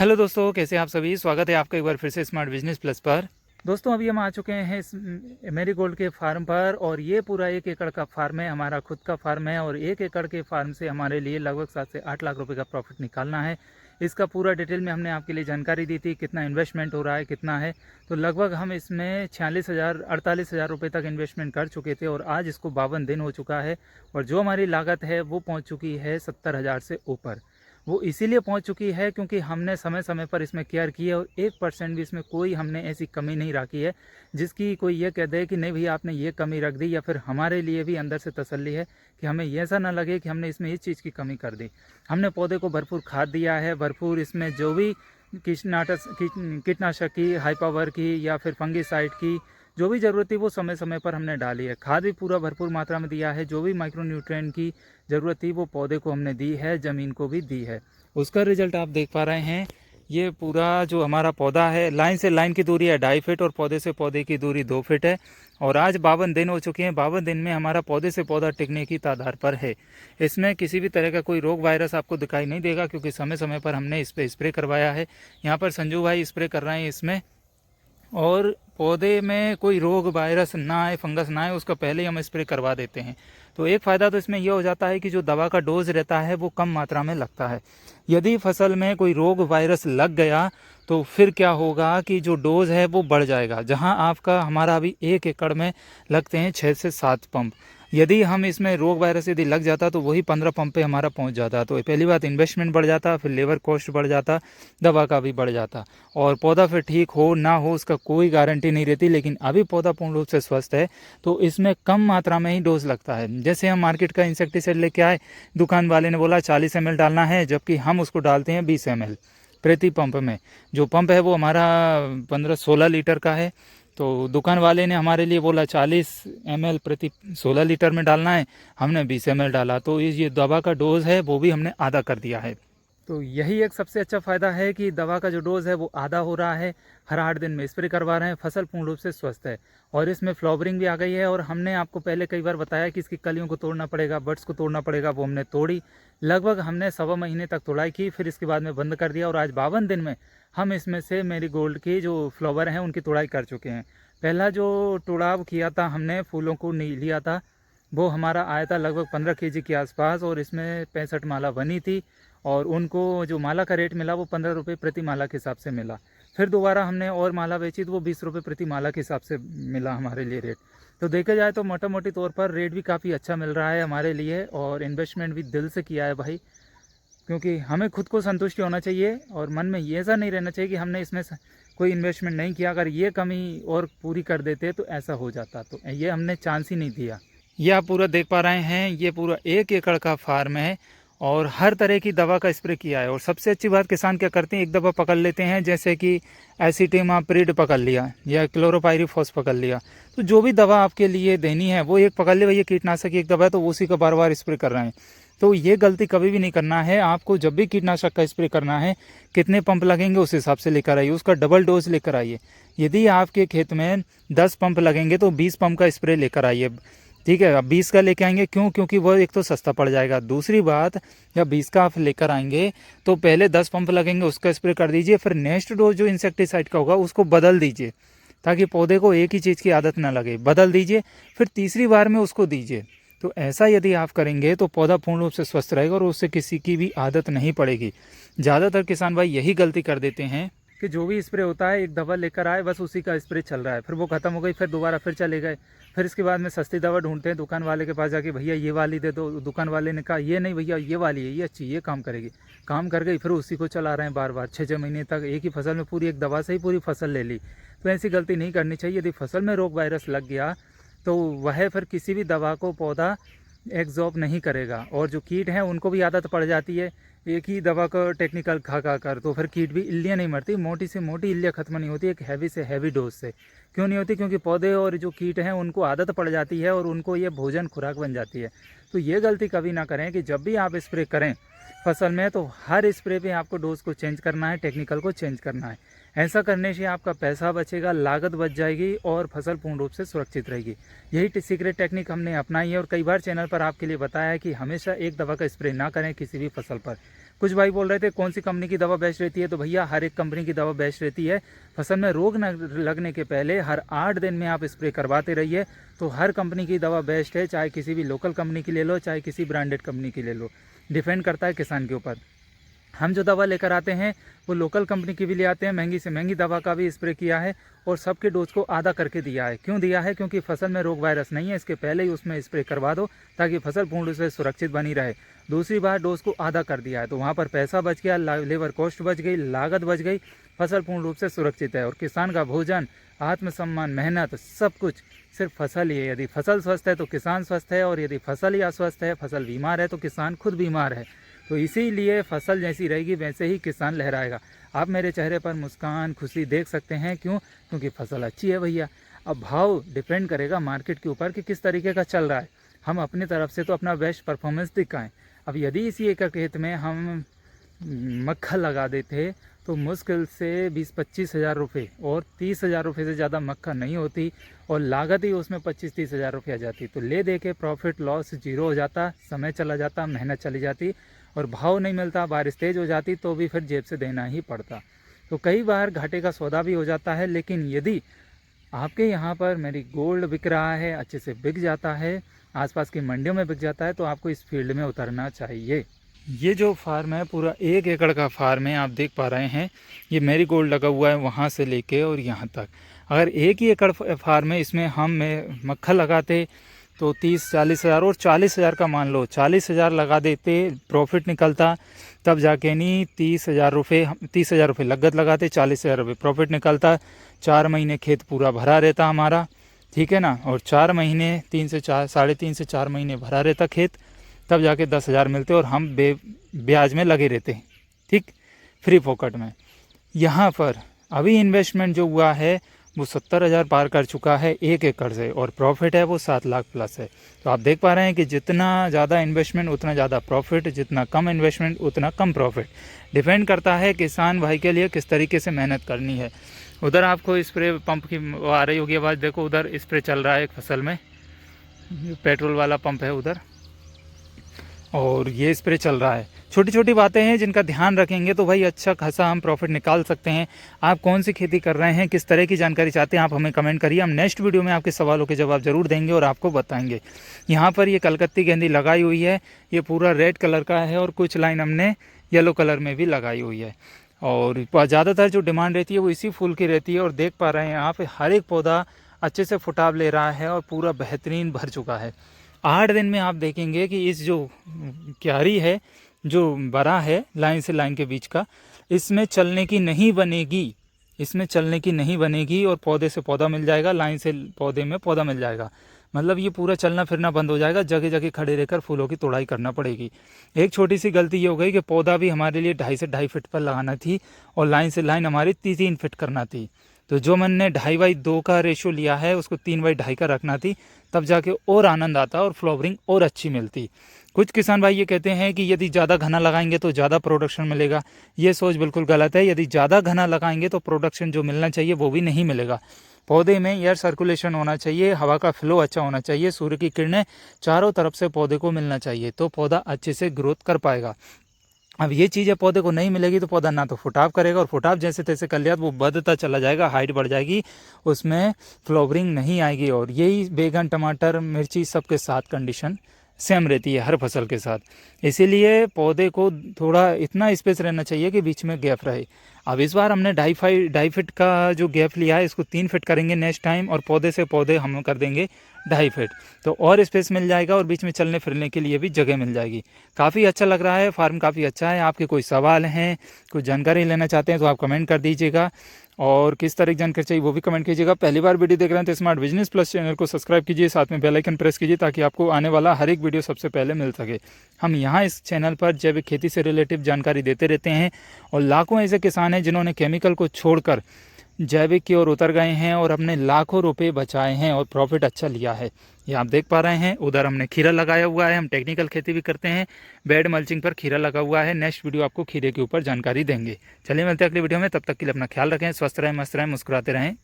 Hello दोस्तों, कैसे हैं आप सभी। स्वागत है आपका एक बार फिर से स्मार्ट बिजनेस प्लस पर। दोस्तों, अभी हम आ चुके हैं इस मेरीगोल्ड के फार्म पर और ये पूरा 1 एकड़ का फार्म है, हमारा खुद का फार्म है। और 1 एकड़ के फार्म से हमारे लिए लगभग 7 से 8 लाख रुपए का प्रॉफिट निकालना है। इसका पूरा डिटेल में हमने आपके लिए जानकारी दी थी, कितना इन्वेस्टमेंट हो रहा है, कितना है। तो लगभग हम इसमें 48,000 रुपये तक इन्वेस्टमेंट कर चुके थे और आज इसको 52 दिन हो चुका है। और जो हमारी लागत है वो पहुँच चुकी है 70,000 से ऊपर। वो इसीलिए पहुंच चुकी है क्योंकि हमने समय समय पर इसमें केयर की है और 1% भी इसमें कोई हमने ऐसी कमी नहीं रखी है जिसकी कोई ये कह दे कि नहीं भैया आपने ये कमी रख दी। या फिर हमारे लिए भी अंदर से तसल्ली है कि हमें ऐसा ना लगे कि हमने इसमें इस चीज़ की कमी कर दी। हमने पौधे को भरपूर खाद दिया है, भरपूर इसमें जो भी कीटनाशक की, हाई पावर की या फिर फंगीसाइड की जो भी ज़रूरत थी वो समय समय पर हमने डाली है। खाद भी पूरा भरपूर मात्रा में दिया है। जो भी माइक्रो न्यूट्रिएंट की ज़रूरत थी वो पौधे को हमने दी है, ज़मीन को भी दी है। उसका रिजल्ट आप देख पा रहे हैं। ये पूरा जो हमारा पौधा है, लाइन से लाइन की दूरी है 2.5 फीट और पौधे से पौधे की दूरी 2 फीट है। और आज 52 दिन हो चुके हैं। 52 दिन में हमारा पौधे से पौधा टिकने की तादाद पर है। इसमें किसी भी तरह का कोई रोग वायरस आपको दिखाई नहीं देगा क्योंकि समय समय पर हमने इस पर स्प्रे करवाया है। यहाँ पर संजू भाई स्प्रे कर रहे हैं इसमें। और पौधे में कोई रोग वायरस ना आए, फंगस ना आए, उसका पहले ही हम स्प्रे करवा देते हैं। तो एक फ़ायदा तो इसमें यह हो जाता है कि जो दवा का डोज रहता है वो कम मात्रा में लगता है। यदि फसल में कोई रोग वायरस लग गया तो फिर क्या होगा कि जो डोज है वो बढ़ जाएगा। जहां आपका हमारा अभी 1 एकड़ में लगते हैं 6 से 7 पंप। यदि हम इसमें रोग वायरस यदि लग जाता तो वही 15 पंप पे हमारा पहुंच जाता। तो पहली बात इन्वेस्टमेंट बढ़ जाता, फिर लेबर कॉस्ट बढ़ जाता, दवा का भी बढ़ जाता और पौधा फिर ठीक हो ना हो उसका कोई गारंटी नहीं रहती। लेकिन अभी पौधा पूर्ण रूप से स्वस्थ है तो इसमें कम मात्रा में ही डोज लगता है। जैसे हम मार्केट का इंसेक्टिसाइड लेके आए, दुकान वाले ने बोला 40 ml डालना है, जबकि हम उसको डालते हैं 20 ml प्रति पंप में। जो पंप है वो हमारा 15-16 लीटर का है। तो दुकान वाले ने हमारे लिए बोला 40 ml प्रति 16 लीटर में डालना है, हमने 20 ml डाला। तो ये दवा का डोज है वो भी हमने आधा कर दिया है। तो यही एक सबसे अच्छा फ़ायदा है कि दवा का जो डोज़ है वो आधा हो रहा है। हर 8 दिन में स्प्रे करवा रहे हैं, फसल पूर्ण रूप से स्वस्थ है। और इसमें फ्लावरिंग भी आ गई है। और हमने आपको पहले कई बार बताया कि इसकी कलियों को तोड़ना पड़ेगा, बड्स को तोड़ना पड़ेगा, वो हमने तोड़ी। लगभग हमने 1.25 महीने तक तोड़ाई की, फिर इसके बाद में बंद कर दिया। और आज 52 दिन में हम इसमें से मेरीगोल्ड की जो फ्लावर हैं उनकी तोड़ाई कर चुके हैं। पहला जो तोड़ाव किया था हमने, फूलों को नहीं लिया था, वो हमारा आया था लगभग 15 kg के आसपास और इसमें 65 माला बनी थी। और उनको जो माला का रेट मिला वो 15 रुपये प्रति माला के हिसाब से मिला। फिर दोबारा हमने और माला बेची तो वो 20 रुपये प्रति माला के हिसाब से मिला हमारे लिए रेट। तो देखा जाए तो मोटा मोटी तौर पर रेट भी काफ़ी अच्छा मिल रहा है हमारे लिए। और इन्वेस्टमेंट भी दिल से किया है भाई, क्योंकि हमें खुद को संतुष्टि होना चाहिए और मन में ये ऐसा नहीं रहना चाहिए कि हमने इसमें कोई इन्वेस्टमेंट नहीं किया। अगर ये कमी और पूरी कर देते तो ऐसा हो जाता। तो ये हमने चांस ही नहीं दिया। ये आप पूरा देख पा रहे हैं, ये पूरा 1 एकड़ का फार्म है और हर तरह की दवा का स्प्रे किया है। और सबसे अच्छी बात, किसान क्या करते हैं, एक दवा पकड़ लेते हैं, जैसे कि एसिटिमाप्रिड पकड़ लिया या क्लोरोपाइरीफॉस पकड़ लिया। तो जो भी दवा आपके लिए देनी है वो एक पकड़ ले, भैया कीटनाशक की एक दवा है तो उसी का बार बार स्प्रे कर रहे हैं। तो ये गलती कभी भी नहीं करना है। आपको जब भी कीटनाशक का स्प्रे करना है, कितने पंप लगेंगे उस हिसाब से लेकर आइए, उसका डबल डोज लेकर आइए। यदि आपके खेत में 10 पंप लगेंगे तो 20 पंप का स्प्रे लेकर आइए। ठीक है, अब 20 का लेके आएंगे, क्यों? क्योंकि वो एक तो सस्ता पड़ जाएगा। दूसरी बात, जब 20 का आप लेकर आएंगे तो पहले 10 पंप लगेंगे उसका स्प्रे कर दीजिए, फिर नेक्स्ट डोज जो इंसेक्टिसाइड का होगा उसको बदल दीजिए ताकि पौधे को एक ही चीज़ की आदत ना लगे। बदल दीजिए, फिर तीसरी बार में उसको दीजिए। तो ऐसा यदि आप करेंगे तो पौधा पूर्ण रूप से स्वस्थ रहेगा और उससे किसी की भी आदत नहीं पड़ेगी। ज़्यादातर किसान भाई यही गलती कर देते हैं कि जो भी स्प्रे होता है एक दवा लेकर आए, बस उसी का स्प्रे चल रहा है, फिर वो खत्म हो गई, फिर दोबारा फिर चले गए। फिर इसके बाद में सस्ती दवा ढूंढते हैं, दुकान वाले के पास जाके भैया ये वाली दे दो। दुकान वाले ने कहा ये नहीं भैया ये वाली है, ये अच्छी, ये काम करेगी। काम कर गई, फिर उसी को चला रहे हैं बार बार 6-6 महीने तक। एक ही फसल में पूरी एक दवा से ही पूरी फसल ले ली। तो ऐसी गलती नहीं करनी चाहिए। यदि फसल में रोग वायरस लग गया तो वह फिर किसी भी दवा को पौधा एब्जॉर्ब नहीं करेगा। और जो कीट हैं उनको भी आदत पड़ जाती है एक ही दवा का टेक्निकल खा खा कर, तो फिर कीट भी, इल्लियाँ नहीं मरती, मोटी से मोटी इल्लियाँ खत्म नहीं होती एक हैवी से हैवी डोज से। क्यों नहीं होती? क्योंकि पौधे और जो कीट हैं उनको आदत पड़ जाती है और उनको ये भोजन खुराक बन जाती है। तो ये गलती कभी ना करें कि जब भी आप स्प्रे करें फसल में तो हर स्प्रे पे आपको डोज को चेंज करना है, टेक्निकल को चेंज करना है। ऐसा करने से आपका पैसा बचेगा, लागत बच जाएगी और फसल पूर्ण रूप से सुरक्षित रहेगी। यही सीक्रेट टेक्निक हमने अपनाई है और कई बार चैनल पर आपके लिए बताया है कि हमेशा एक दवा का स्प्रे ना करें किसी भी फसल पर। कुछ भाई बोल रहे थे कौन सी कंपनी की दवा बेस्ट रहती है, तो भैया हर एक कंपनी की दवा बेस्ट रहती है। फसल में रोग न लगने के पहले हर 8 दिन में आप स्प्रे करवाते रहिए। तो हर कंपनी की दवा बेस्ट है, चाहे किसी भी लोकल कंपनी की ले लो, चाहे किसी ब्रांडेड कंपनी की ले लो, डिपेंड करता है किसान के ऊपर। हम जो दवा लेकर आते हैं वो लोकल कंपनी की भी ले आते हैं, महंगी से महंगी दवा का भी स्प्रे किया है और सबके डोज को आधा करके दिया है। क्यों दिया है? क्योंकि फसल में रोग वायरस नहीं है, इसके पहले ही उसमें स्प्रे करवा दो ताकि फसल पूर्ण रूप से सुरक्षित बनी रहे। दूसरी बार डोज को आधा कर दिया है तो वहाँ पर पैसा बच गया, लेबर कॉस्ट बच गई, लागत बच गई, फसल पूर्ण रूप से सुरक्षित है। और किसान का भोजन, आत्मसम्मान, मेहनत, सब कुछ सिर्फ फसल ही है। यदि फसल स्वस्थ है तो किसान स्वस्थ है, और यदि फसल ही अस्वस्थ है, फसल बीमार है, तो किसान खुद बीमार है। तो इसीलिए फसल जैसी रहेगी वैसे ही किसान लहराएगा। आप मेरे चेहरे पर मुस्कान, खुशी देख सकते हैं। क्यों? क्योंकि फसल अच्छी है भैया। अब भाव डिपेंड करेगा मार्केट के ऊपर कि किस तरीके का चल रहा है। हम अपनी तरफ से तो अपना बेस्ट परफॉर्मेंस दिखाएं। अब यदि इसी एकड़ खेत में हम मक्खा लगा देते तो मुश्किल से 20-25 हज़ार रुपये और 30 हज़ार रुपये से ज़्यादा मक्खा नहीं होती, और लागत ही उसमें 25-30 हज़ार रुपये आ जाती। तो ले दे के प्रॉफिट लॉस जीरो हो जाता, समय चला जाता, मेहनत चली जाती, और भाव नहीं मिलता, बारिश तेज़ हो जाती तो भी फिर जेब से देना ही पड़ता। तो कई बार घाटे का सौदा भी हो जाता है। लेकिन यदि आपके यहाँ पर मेरी गोल्ड बिक रहा है, अच्छे से बिक जाता है, आसपास की मंडियों में बिक जाता है, तो आपको इस फील्ड में उतरना चाहिए। ये जो फार्म है पूरा 1 एकड़ का फार्म है, आप देख पा रहे हैं। ये मेरी गोल्ड लगा हुआ है वहाँ से लेके और यहाँ तक। अगर 1 ही एकड़ फार्म है, इसमें हम मक्खा लगाते तो 30-40 हज़ार, और 40 हज़ार का मान लो 40 हज़ार लगा देते, प्रॉफिट निकलता, तब जाके नहीं 30 हज़ार रुपये लागत लगाते, 40 हज़ार रुपये प्रॉफिट निकलता। 4 महीने खेत पूरा भरा रहता हमारा, ठीक है ना। और 4 महीने 3 से 4, 3.5 से 4 महीने भरा रहता खेत, तब जाके 10 हज़ार मिलते और हम ब्याज में लगे रहते हैं, ठीक, फ्री फोकट में। यहाँ पर अभी इन्वेस्टमेंट जो हुआ है वो 70 हज़ार पार कर चुका है 1 एकड़ से, और प्रॉफिट है वो 7 लाख प्लस है। तो आप देख पा रहे हैं कि जितना ज़्यादा इन्वेस्टमेंट उतना ज़्यादा प्रॉफिट, जितना कम इन्वेस्टमेंट उतना कम प्रॉफिट। डिपेंड करता है किसान भाई के लिए किस तरीके से मेहनत करनी है। उधर आपको स्प्रे पंप की आ रही होगी आवाज़, देखो उधर स्प्रे चल रहा है एक फसल में, पेट्रोल वाला पंप है उधर, और ये स्प्रे चल रहा है। छोटी छोटी बातें हैं जिनका ध्यान रखेंगे तो भाई अच्छा खासा हम प्रॉफिट निकाल सकते हैं। आप कौन सी खेती कर रहे हैं, किस तरह की जानकारी चाहते हैं, आप हमें कमेंट करिए। हम नेक्स्ट वीडियो में आपके सवालों के जवाब जरूर देंगे और आपको बताएंगे। यहाँ पर ये कलकत्ती गेंदी लगाई हुई है, ये पूरा रेड कलर का है, और कुछ लाइन हमने येलो कलर में भी लगाई हुई है। और ज़्यादातर जो डिमांड रहती है वो इसी फूल की रहती है। और देख पा रहे हैं आप, हर एक पौधा अच्छे से फुटाव ले रहा है और पूरा बेहतरीन भर चुका है। 8 दिन में आप देखेंगे कि इस जो क्यारी है, जो बड़ा है लाइन से लाइन के बीच का, इसमें चलने की नहीं बनेगी, इसमें चलने की नहीं बनेगी, और पौधे से पौधा मिल जाएगा, लाइन से पौधे में पौधा मिल जाएगा। मतलब ये पूरा चलना फिरना बंद हो जाएगा, जगह जगह खड़े रहकर फूलों की तोड़ाई करना पड़ेगी। एक छोटी सी गलती ये हो गई कि पौधा भी हमारे लिए 2.5 से 2.5 फीट पर लगाना थी, और लाइन से लाइन हमारी 3 फीट करना थी। तो जो मैंने 2.5/2 का रेशो लिया है उसको 3/2 का रखना थी, तब जाके और आनंद आता और फ्लावरिंग और अच्छी मिलती। कुछ किसान भाई ये कहते हैं कि यदि ज़्यादा घना लगाएंगे तो ज़्यादा प्रोडक्शन मिलेगा। ये सोच बिल्कुल गलत है। यदि ज़्यादा घना लगाएंगे तो प्रोडक्शन जो मिलना चाहिए वो भी नहीं मिलेगा। पौधे में एयर सर्कुलेशन होना चाहिए, हवा का फ्लो अच्छा होना चाहिए, सूर्य की किरणें चारों तरफ से पौधे को मिलना चाहिए, तो पौधा अच्छे से ग्रोथ कर पाएगा। अब ये चीज़ें पौधे को नहीं मिलेगी तो पौधा ना तो फुटाव करेगा, और फुटाव जैसे तैसे कर लिया तो वो बढ़ता चला जाएगा, हाइट बढ़ जाएगी, उसमें फ्लावरिंग नहीं आएगी। और यही बैगन, टमाटर, मिर्ची सबके साथ कंडीशन सेम रहती है हर फसल के साथ। इसीलिए पौधे को थोड़ा इतना स्पेस रहना चाहिए कि बीच में गैप रहे। अब इस बार हमने 2.5 फीट का जो गैप लिया है इसको 3 फीट करेंगे नेक्स्ट टाइम, और पौधे से पौधे हम कर देंगे 2.5 फीट, तो और स्पेस मिल जाएगा और बीच में चलने फिरने के लिए भी जगह मिल जाएगी। काफ़ी अच्छा लग रहा है, फार्म काफ़ी अच्छा है। आपके कोई सवाल हैं, कुछ जानकारी लेना चाहते हैं तो आप कमेंट कर दीजिएगा, और किस तरह की जानकारी चाहिए वो भी कमेंट कीजिएगा। पहली बार वीडियो देख रहे हैं तो स्मार्ट बिजनेस प्लस चैनल को सब्सक्राइब कीजिए, साथ में बेल आइकन प्रेस कीजिए ताकि आपको आने वाला हर एक वीडियो सबसे पहले मिल सके। हम यहाँ इस चैनल पर जैविक खेती से रिलेटिव जानकारी देते रहते हैं, और लाखों ऐसे किसान हैं जिन्होंने केमिकल को छोड़कर जैविक की ओर उतर गए हैं और अपने लाखों रुपए बचाए हैं और प्रॉफिट अच्छा लिया है। ये आप देख पा रहे हैं, उधर हमने खीरा लगाया हुआ है। हम टेक्निकल खेती भी करते हैं, बेड मल्चिंग पर खीरा लगा हुआ है। नेक्स्ट वीडियो आपको खीरे के ऊपर जानकारी देंगे। चलिए मिलते हैं अगली वीडियो में, तब तक के लिए अपना ख्याल रखें, स्वस्थ रहें, मस्त रहें, मुस्कुराते रहें।